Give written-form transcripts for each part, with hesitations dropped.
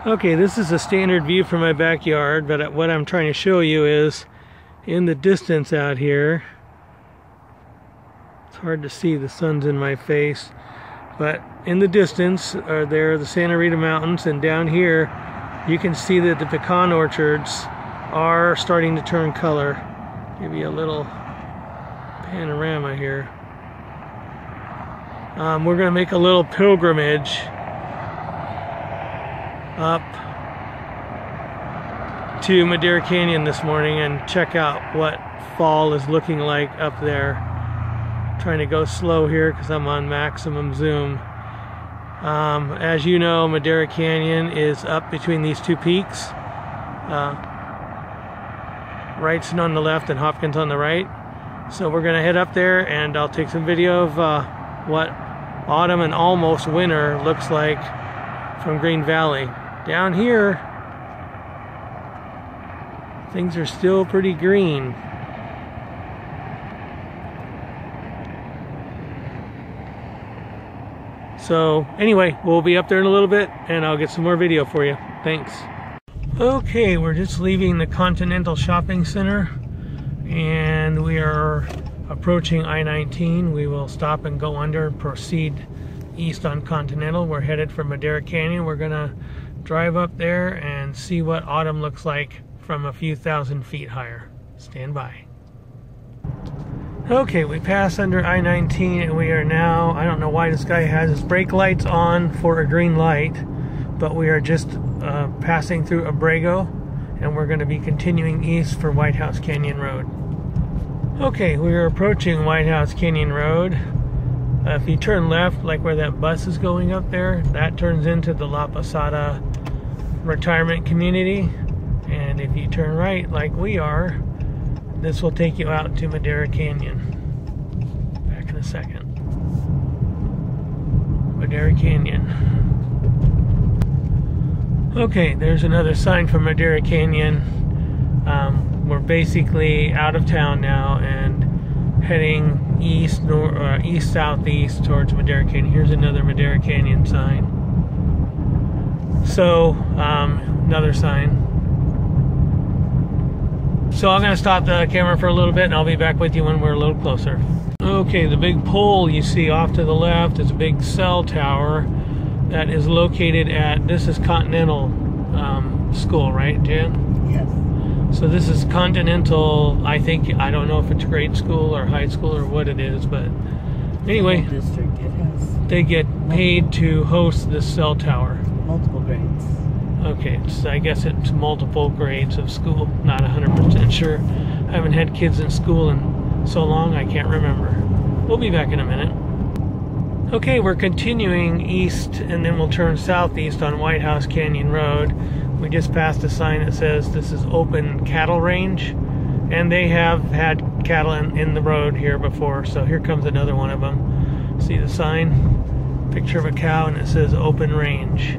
Okay, this is a standard view from my backyard, but what I'm trying to show you is in the distance out here. It's hard to see, the sun's in my face, but in the distance are there the Santa Rita Mountains, and down here you can see that the pecan orchards are starting to turn color. Give you a little panorama here. We're going to make a little pilgrimage up to Madera Canyon this morning and check out what fall is looking like up there. Trying to go slow here because I'm on maximum zoom. As you know, Madera Canyon is up between these two peaks. Wrightson on the left and Hopkins on the right. So we're going to head up there and I'll take some video of what autumn and almost winter looks like from Green Valley. Down here, things are still pretty green. So anyway, we'll be up there in a little bit and I'll get some more video for you. Thanks. Okay, we're just leaving the Continental Shopping Center and we are approaching I-19. We will stop and go under and proceed east on Continental. We're headed for Madera Canyon. We're gonna drive up there and see what autumn looks like from a few thousand feet higher. Stand by. Okay, we passed under I-19 and we are now, I don't know why this guy has his brake lights on for a green light, but we are just passing through Abrego and we're going to be continuing east for White House Canyon Road. Okay, we are approaching White House Canyon Road. If you turn left, like where that bus is going up there, that turns into the La Posada retirement community. And if you turn right, like we are, this will take you out to Madera Canyon. Back in a second. Madera Canyon. Okay, there's another sign for Madera Canyon. We're basically out of town now and heading east southeast towards Madera Canyon. Here's another Madera Canyon sign. So another sign. So I'm going to stop the camera for a little bit and I'll be back with you when we're a little closer. Okay, the big pole you see off to the left is a big cell tower that is located at, this is Continental School, right, Jan? Yes. So this is Continental, I think, I don't know if it's grade school or high school or what it is, but anyway, District, it has they get paid to host this cell tower. multiple grades. Okay, so I guess it's multiple grades of school. Not 100% sure. I haven't had kids in school in so long I can't remember. We'll be back in a minute. Okay, we're continuing east and then we'll turn southeast on White House Canyon Road. We just passed a sign that says this is open cattle range, and they have had cattle in the road here before, so here comes another one of them. See the sign? Picture of a cow and it says open range.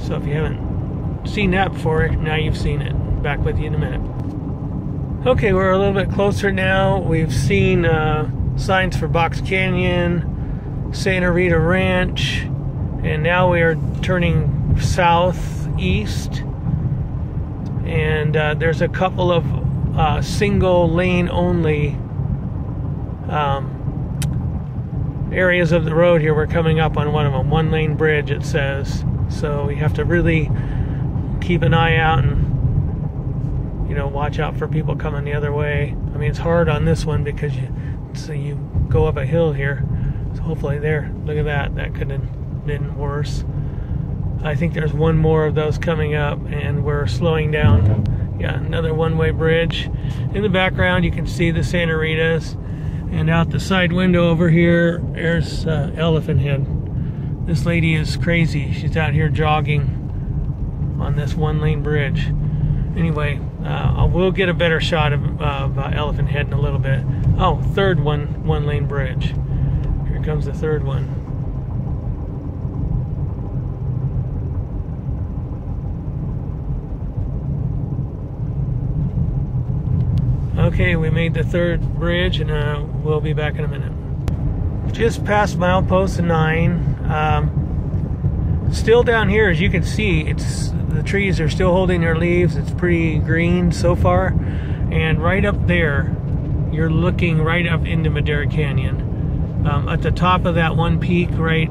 So if you haven't seen that before, now you've seen it. Back with you in a minute. Okay, we're a little bit closer now. We've seen signs for Box Canyon, Santa Rita Ranch, and now we are turning southeast. And there's a couple of single lane only areas of the road here. We're coming up on one of them, one lane bridge it says. So we have to really keep an eye out and, you know, watch out for people coming the other way. I mean, it's hard on this one because you go up a hill here. So hopefully there, look at that. That could have been worse. I think there's one more of those coming up and we're slowing down. Yeah, another one-way bridge. In the background you can see the Santa Ritas, and out the side window over here there's Elephant Head. This lady is crazy. She's out here jogging on this one-lane bridge. Anyway, we'll get a better shot of Elephant Head in a little bit. Oh, third one-lane bridge. Here comes the third one. Okay, we made the third bridge and we'll be back in a minute. Just past milepost 9. Still down here, as you can see, the trees are still holding their leaves. It's pretty green so far. And right up there, you're looking right up into Madera Canyon. At the top of that one peak right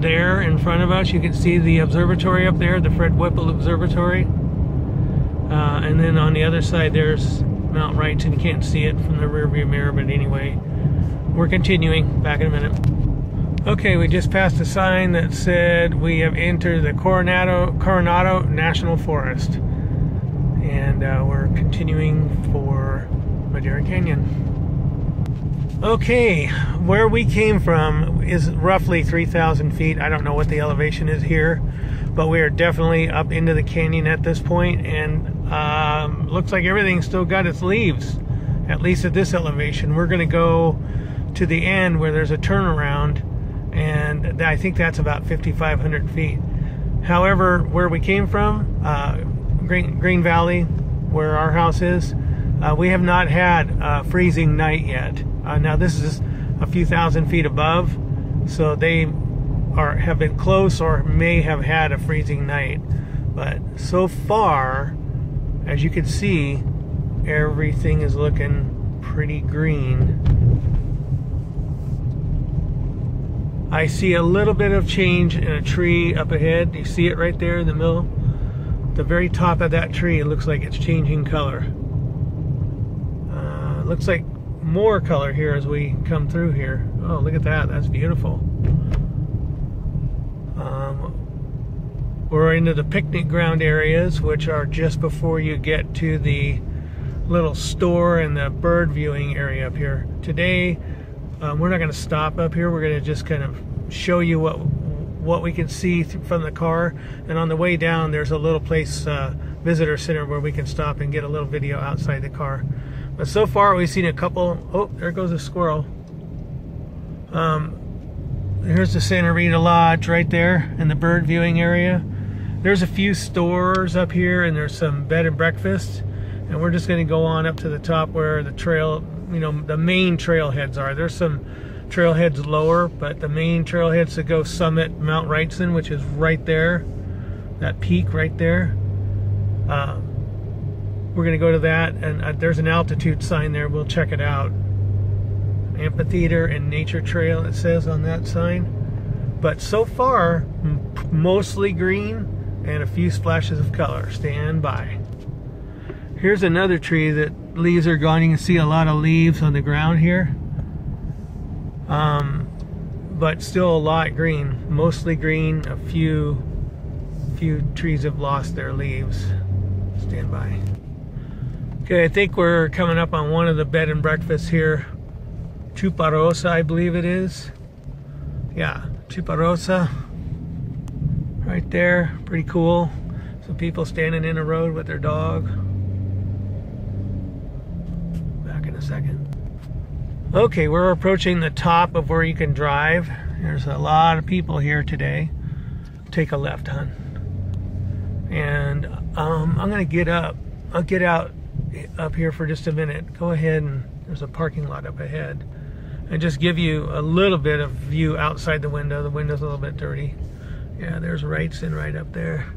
there in front of us, you can see the observatory up there, the Fred Whipple Observatory. And then on the other side, there's Mount Wrightson. You can't see it from the rearview mirror, but anyway, we're continuing. Back in a minute. Okay, we just passed a sign that said we have entered the Coronado National Forest. And we're continuing for Madera Canyon. Okay, where we came from is roughly 3,000 feet. I don't know what the elevation is here, but we are definitely up into the canyon at this point, and looks like everything's still got its leaves, at least at this elevation. We're going to go to the end where there's a turnaround, and I think that's about 5,500 feet. However, where we came from, Green Valley, where our house is, we have not had a freezing night yet. Now this is a few thousand feet above, so they have been close or may have had a freezing night. But so far, as you can see, everything is looking pretty green. I see a little bit of change in a tree up ahead. You see it right there in the middle? The very top of that tree, it looks like it's changing color. Looks like more color here as we come through here. Oh, look at that. That's beautiful. We're into the picnic ground areas, which are just before you get to the little store and the bird viewing area up here. Today, we're not going to stop up here. We're going to just kind of show you what we can see from the car. And on the way down, there's a little place, visitor center, where we can stop and get a little video outside the car. But so far, we've seen a couple. Oh, there goes a squirrel. Here's the Santa Rita Lodge right there in the bird viewing area. There's a few stores up here, and there's some bed and breakfast. And we're just going to go on up to the top where the trail, the main trailheads are. There's some trailheads lower, but the main trailheads to go summit Mount Wrightson, which is right there, that peak right there. We're going to go to that, and there's an altitude sign there. We'll check it out. Amphitheater and Nature Trail, it says on that sign. But so far, mostly green and a few splashes of color. Stand by. Here's another tree that leaves are gone. You can see a lot of leaves on the ground here. But still a lot green. Mostly green. A few trees have lost their leaves. Stand by. Okay, I think we're coming up on one of the bed and breakfasts here. Chuparosa, I believe it is. Yeah, Chuparosa. Right there, pretty cool. Some people standing in a road with their dog. Back in a second. Okay, we're approaching the top of where you can drive. There's a lot of people here today. Take a left, hon. And I'm gonna get up. I'll get out up here for just a minute. Go ahead, and there's a parking lot up ahead. And just give you a little bit of view outside the window. The window's a little bit dirty. Yeah, there's Wrightson right up there.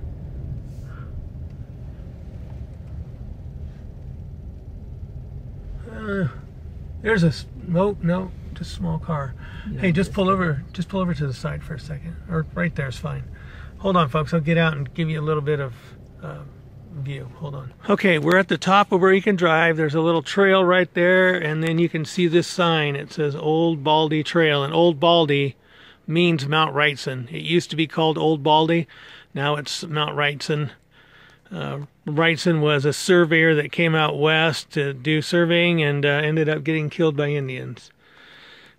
There's a no, just a small car. Yeah, hey, just pull over to the side for a second, or right there is fine. Hold on, folks. I'll get out and give you a little bit of view. Hold on. Okay, we're at the top of where you can drive. There's a little trail right there, and then you can see this sign. It says Old Baldy Trail, and Old Baldy means Mount Wrightson. It used to be called Old Baldy. Now it's Mount Wrightson. Wrightson was a surveyor that came out west to do surveying and ended up getting killed by Indians.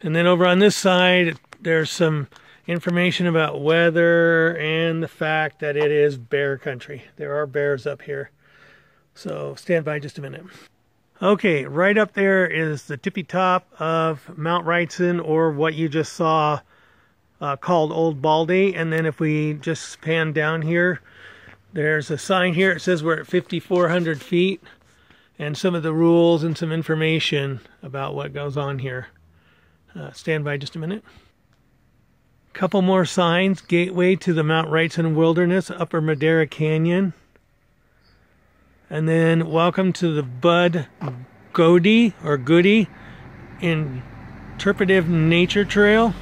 And then over on this side, there's some information about weather and the fact that it is bear country. There are bears up here. So stand by just a minute. Okay, right up there is the tippy top of Mount Wrightson, or what you just saw called Old Baldy. And then if we just pan down here, there's a sign here. It says we're at 5,400 feet, and some of the rules and some information about what goes on here. Stand by just a minute. Couple more signs. Gateway to the Mount Wrightson Wilderness, Upper Madera Canyon. And then welcome to the Bud Goody Interpretive Nature Trail.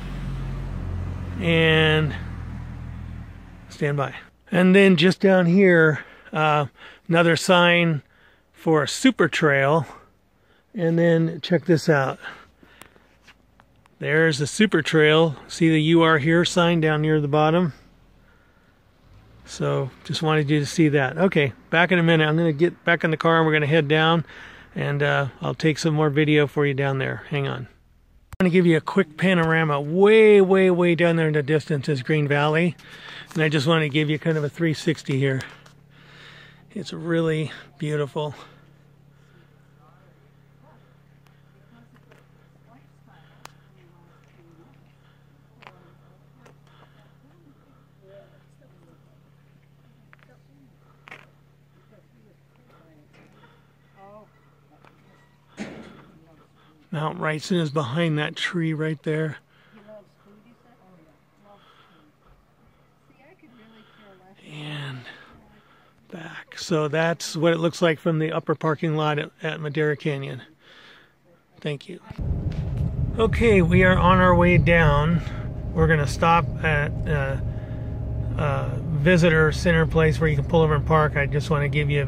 And stand by. And then just down here, another sign for a super trail. And then check this out. There's the super trail. See the "You Are Here" sign down near the bottom? So just wanted you to see that. Okay, back in a minute. I'm going to get back in the car and we're going to head down, and I'll take some more video for you down there. Hang on. I'm going to give you a quick panorama. Way down there in the distance is Green Valley, and I just want to give you kind of a 360 here. It's really beautiful. Mount Wrightson is behind that tree right there. And back. So that's what it looks like from the upper parking lot at Madera Canyon. Thank you. Okay, we are on our way down. We're going to stop at visitor center place where you can pull over and park. I just want to give you,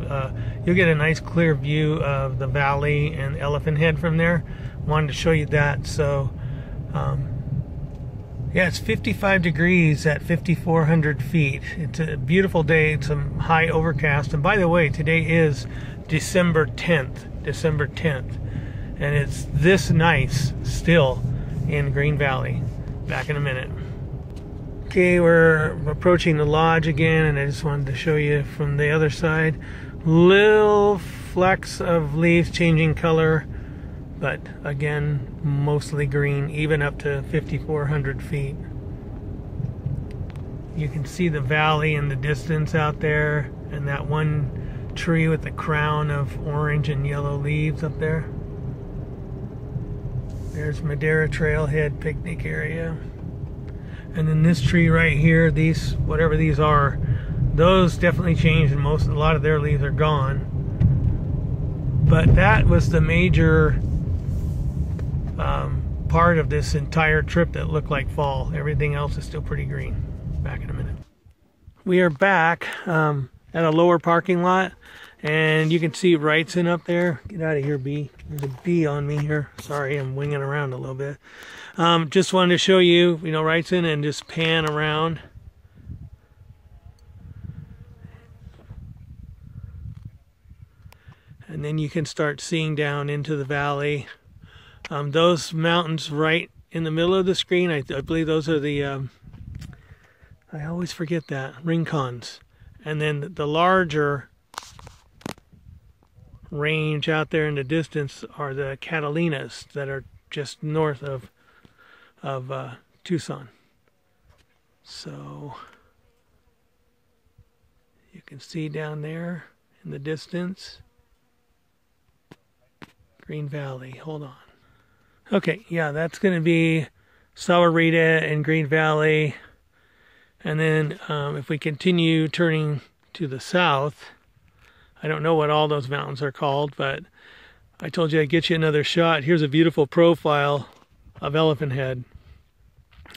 you'll get a nice clear view of the valley and Elephant Head from there. Wanted to show you that. So yeah, it's 55 degrees at 5,400 feet. It's a beautiful day. It's a high overcast. And by the way, today is December 10th, and it's this nice still in Green Valley. Back in a minute. Okay, we're approaching the lodge again, and I just wanted to show you from the other side. Little flecks of leaves changing color, but again, mostly green, even up to 5,400 feet. You can see the valley in the distance out there, and that one tree with the crown of orange and yellow leaves up there. There's Madera Trailhead picnic area. And then this tree right here, these, whatever these are, those definitely changed, and a lot of their leaves are gone. But that was the major part of this entire trip that looked like fall. Everything else is still pretty green. Back in a minute. We are back at a lower parking lot, and you can see Wrightson up there. Get out of here, bee. There's a bee on me here. Sorry, I'm winging around a little bit. Just wanted to show you, Wrightson, and just pan around. And then you can start seeing down into the valley. Those mountains right in the middle of the screen, I believe those are the, I always forget that, Rincons. And then the larger range out there in the distance are the Catalinas that are just north of Tucson. So you can see down there in the distance Green Valley. Hold on. Okay, yeah, that's going to be Rita and Green Valley. And then if we continue turning to the south, I don't know what all those mountains are called, but I told you I'd get you another shot. Here's a beautiful profile of Elephant Head.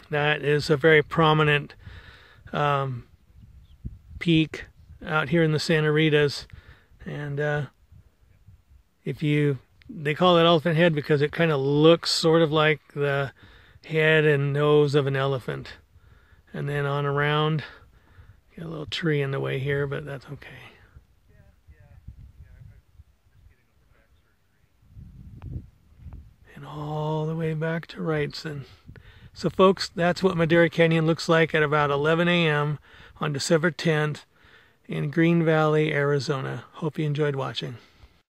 That is a very prominent peak out here in the Santa Ritas. And they call it Elephant Head because it kind of looks sort of like the head and nose of an elephant. And then on around, got a little tree in the way here, but that's okay. And all the way back to Wrightson. So folks, that's what Madera Canyon looks like at about 11 a.m. on December 10th in Green Valley, Arizona. Hope you enjoyed watching.